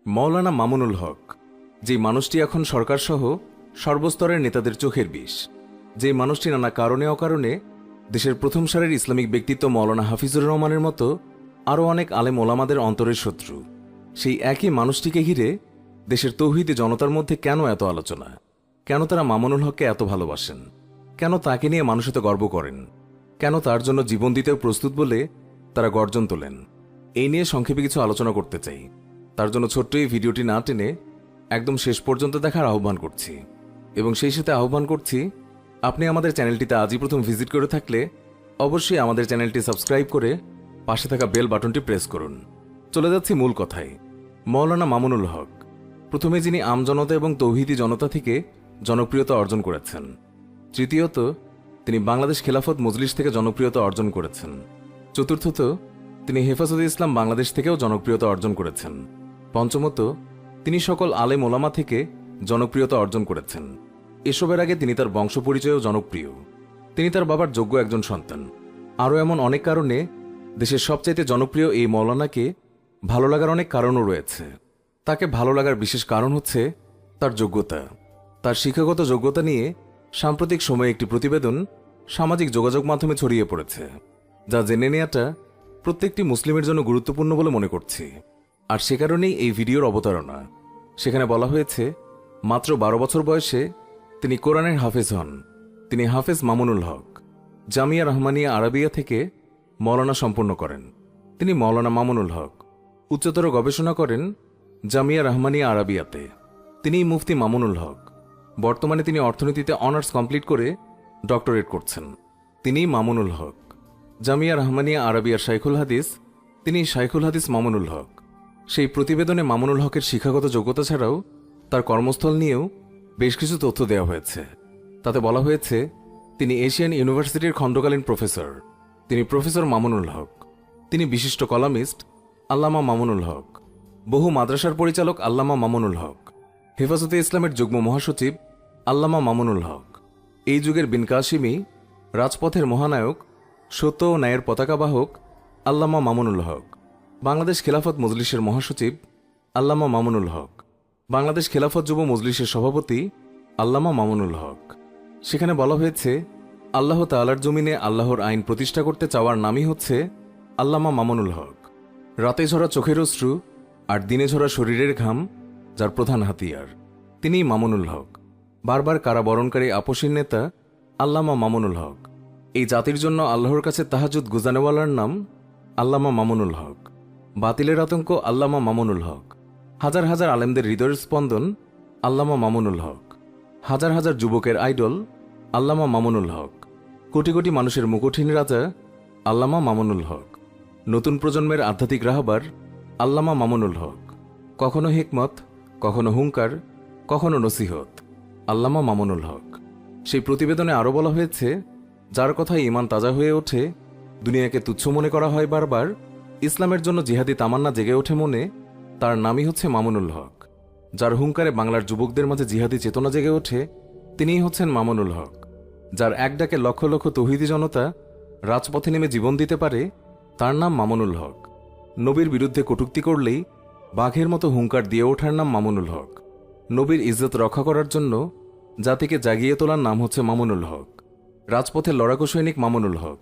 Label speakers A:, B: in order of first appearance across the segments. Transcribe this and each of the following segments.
A: মওলানা মামুনুল হক, যে মানুষটি এখন সরকারসহ সর্বস্তরের নেতাদের চোখের বিষ, যে মানুষটি নানা কারণে অকারণে দেশের প্রথম সারির ইসলামিক ব্যক্তিত্ব মওলানা হাফিজুর রহমানের মতো আরও অনেক আলেম ওলামাদের অন্তরের শত্রু, সেই একই মানুষটিকে ঘিরে দেশের তৌহিদি জনতার মধ্যে কেন এত আলোচনা? কেন তারা মামুনুল হককে এত ভালোবাসেন? কেন তাকে নিয়ে মানুষ এত গর্ব করেন? কেন তার জন্য জীবন দিতেও প্রস্তুত বলে তারা গর্জন তোলেন? এই নিয়ে সংক্ষেপে কিছু আলোচনা করতে চাই। তার জন্য ছোট্ট এই ভিডিওটি না টেনে একদম শেষ পর্যন্ত দেখার আহ্বান করছি, এবং সেই সাথে আহ্বান করছি আপনি আমাদের চ্যানেলটিতে আজই প্রথম ভিজিট করে থাকলে অবশ্যই আমাদের চ্যানেলটি সাবস্ক্রাইব করে পাশে থাকা বেল বাটনটি প্রেস করুন। চলে যাচ্ছি মূল কথায়। মওলানা মামুনুল হক প্রথমে যিনি আমজনতা এবং তৌহিদি জনতা থেকে জনপ্রিয়তা অর্জন করেছেন। তৃতীয়ত, তিনি বাংলাদেশ খেলাফত মজলিস থেকে জনপ্রিয়তা অর্জন করেছেন। চতুর্থত, তিনি হেফাজতে ইসলাম বাংলাদেশ থেকেও জনপ্রিয়তা অর্জন করেছেন। পঞ্চমত, তিনি সকল আলেম ওলামা থেকে জনপ্রিয়তা অর্জন করেছেন। এসবের আগে তিনি তার বংশ পরিচয়েও জনপ্রিয়। তিনি তার বাবার যোগ্য একজন সন্তান। আরও এমন অনেক কারণে দেশের সবচাইতে জনপ্রিয় এই মওলানাকে ভালো লাগার অনেক কারণও রয়েছে। তাকে ভালো লাগার বিশেষ কারণ হচ্ছে তার যোগ্যতা। তার শিক্ষাগত যোগ্যতা নিয়ে সাম্প্রতিক সময়ে একটি প্রতিবেদন সামাজিক যোগাযোগ মাধ্যমে ছড়িয়ে পড়েছে, যা জেনে নেওয়াটা প্রত্যেকটি মুসলিমের জন্য গুরুত্বপূর্ণ বলে মনে করছি। আর সে কারণেই এই ভিডিওর অবতারণা। সেখানে বলা হয়েছে, মাত্র 12 বছর বয়সে তিনি কোরআনের হাফেজ হন। তিনি হাফেজ মামুনুল হক জামিয়া রহমানিয়া আরাবিয়া থেকে মওলানা সম্পন্ন করেন। তিনি মওলানা মামুনুল হক উচ্চতর গবেষণা করেন জামিয়া রহমানিয়া আরাবিয়াতে। তিনিই মুফতি মামুনুল হক। বর্তমানে তিনি অর্থনীতিতে অনার্স কমপ্লিট করে ডক্টরেট করছেন। তিনিই মামুনুল হক। জামিয়া রহমানিয়া আরাবিয়ার শাইখুল হাদিস, তিনি শাইখুল হাদিস মামুনুল হক। সেই প্রতিবেদনে মামুনুল হকের শিক্ষাগত যোগ্যতা ছাড়াও তার কর্মস্থল নিয়েও বেশ কিছু তথ্য দেওয়া হয়েছে। তাতে বলা হয়েছে, তিনি এশিয়ান ইউনিভার্সিটির খণ্ডকালীন প্রফেসর। তিনি প্রফেসর মামুনুল হক। তিনি বিশিষ্ট কলামিস্ট আল্লামা মামুনুল হক, বহু মাদ্রাসার পরিচালক আল্লামা মামুনুল হক, হেফাজতে ইসলামের যুগ্ম মহাসচিব আল্লামা মামুনুল হক, এই যুগের বিন কাসিমি, রাজপথের মহানায়ক, সত্য ও ন্যায়ের পতাকাবাহক আল্লামা মামুনুল হক, বাংলাদেশ খেলাফত মজলিসের মহাসচিব আল্লামা মামুনুল হক, বাংলাদেশ খেলাফত যুব মজলিসের সভাপতি আল্লামা মামুনুল হক। সেখানে বলা হয়েছে, আল্লাহ তাআলার জমিনে আল্লাহর আইন প্রতিষ্ঠা করতে চাওয়ার নামই হচ্ছে আল্লামা মামুনুল হক। রাতে ঝরা চোখের অশ্রু আর দিনে ঝরা শরীরের ঘাম যার প্রধান হাতিয়ার, তিনিই মামুনুল হক। বারবার কারাবরণকারী আপসীর নেতা আল্লামা মামুনুল হক। এই জাতির জন্য আল্লাহর কাছে তাহাজ্জুদ গুজানেওয়ালার নাম আল্লামা মামুনুল হক। বাতিলের আতঙ্ক আল্লামা মামুনুল হক। হাজার হাজার আলেমদের হৃদয়ের স্পন্দন আল্লামা মামুনুল হক। হাজার হাজার যুবকের আইডল আল্লামা মামুনুল হক। কোটি কোটি মানুষের মুকুটহীন রাজা আল্লামা মামুনুল হক। নতুন প্রজন্মের আধ্যাত্মিক রাহবার আল্লামা মামুনুল হক। কখনো হিকমত, কখনো হুঙ্কার, কখনো নসিহত আল্লামা মামুনুল হক। সেই প্রতিবেদনে আরও বলা হয়েছে, যার কথায় ইমান তাজা হয়ে ওঠে, দুনিয়াকে তুচ্ছ মনে করা হয় বারবার, ইসলামের জন্য জিহাদি তামান্না জেগে ওঠে মনে, তার নামই হচ্ছে মামুনুল হক। যার হুঙ্কারে বাংলার যুবকদের মাঝে জিহাদি চেতনা জেগে ওঠে, তিনিই হচ্ছেন মামুনুল হক। যার এক ডাকে লক্ষ লক্ষ তৌহিদি জনতা রাজপথে নেমে জীবন দিতে পারে, তার নাম মামুনুল হক। নবীর বিরুদ্ধে কটূক্তি করলেই বাঘের মতো হুঙ্কার দিয়ে ওঠার নাম মামুনুল হক। নবীর ইজ্জত রক্ষা করার জন্য জাতিকে জাগিয়ে তোলার নাম হচ্ছে মামুনুল হক। রাজপথের লড়াকু সৈনিক মামুনুল হক।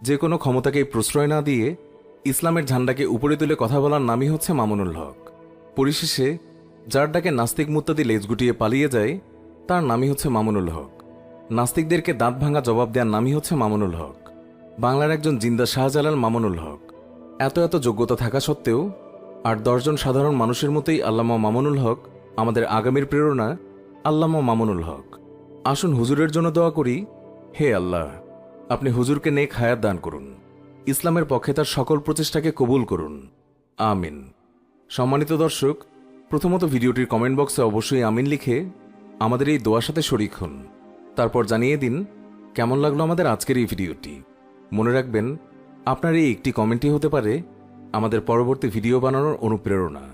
A: যে কোনো ক্ষমতাকেই প্রশ্রয় না দিয়ে ইসলামের ঝান্ডাকে উপরে তুলে কথা বলার নামই হচ্ছে মামুনুল হক। পরিশেষে যার ডাকে নাস্তিক মুত্তাদি লেজ গুটিয়ে পালিয়ে যায়, তার নামই হচ্ছে মামুনুল হক। নাস্তিকদেরকে দাঁত ভাঙা জবাব দেওয়ার নামই হচ্ছে মামুনুল হক। বাংলার একজন জিন্দা শাহজালাল মামুনুল হক। এত এত যোগ্যতা থাকা সত্ত্বেও 8-10 জন সাধারণ মানুষের মতোই আল্লামা মামুনুল হক আমাদের আগামীর প্রেরণা আল্লামা মামুনুল হক। আসুন হুজুরের জন্য দোয়া করি, হে আল্লাহ, আপনি হুজুরকে নেক হায়াত দান করুন, ইসলামের পক্ষে তার সকল প্রচেষ্টাকে কবুল করুন, আমিন। সম্মানিত দর্শক, প্রথমত ভিডিওটির কমেন্ট বক্সে অবশ্যই আমিন লিখে আমাদের এই দোয়ার সাথে শরিক হন। তারপর জানিয়ে দিন কেমন লাগলো আমাদের আজকের এই ভিডিওটি। মনে রাখবেন, আপনার এই একটি কমেন্টই হতে পারে আমাদের পরবর্তী ভিডিও বানানোর অনুপ্রেরণা।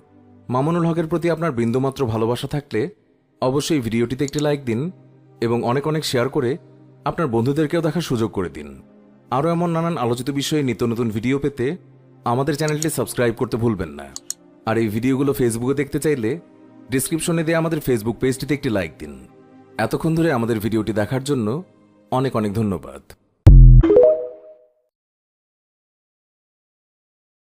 A: মামুনুল হকের প্রতি আপনার বিন্দুমাত্র ভালোবাসা থাকলে অবশ্যই ভিডিওটিতে একটি লাইক দিন এবং অনেক অনেক শেয়ার করে আপনার বন্ধুদেরকেও দেখার সুযোগ করে দিন। আরও এমন নানান আলোচিত বিষয়ে নিত্য নতুন ভিডিও পেতে আমাদের চ্যানেলটি সাবস্ক্রাইব করতে ভুলবেন না। আর এই ভিডিওগুলো ফেসবুকে দেখতে চাইলে ডিসক্রিপশনে দেওয়া আমাদের ফেসবুক পেজটিতে একটি লাইক দিন। এতক্ষণ ধরে আমাদের ভিডিওটি দেখার জন্য অনেক অনেক ধন্যবাদ।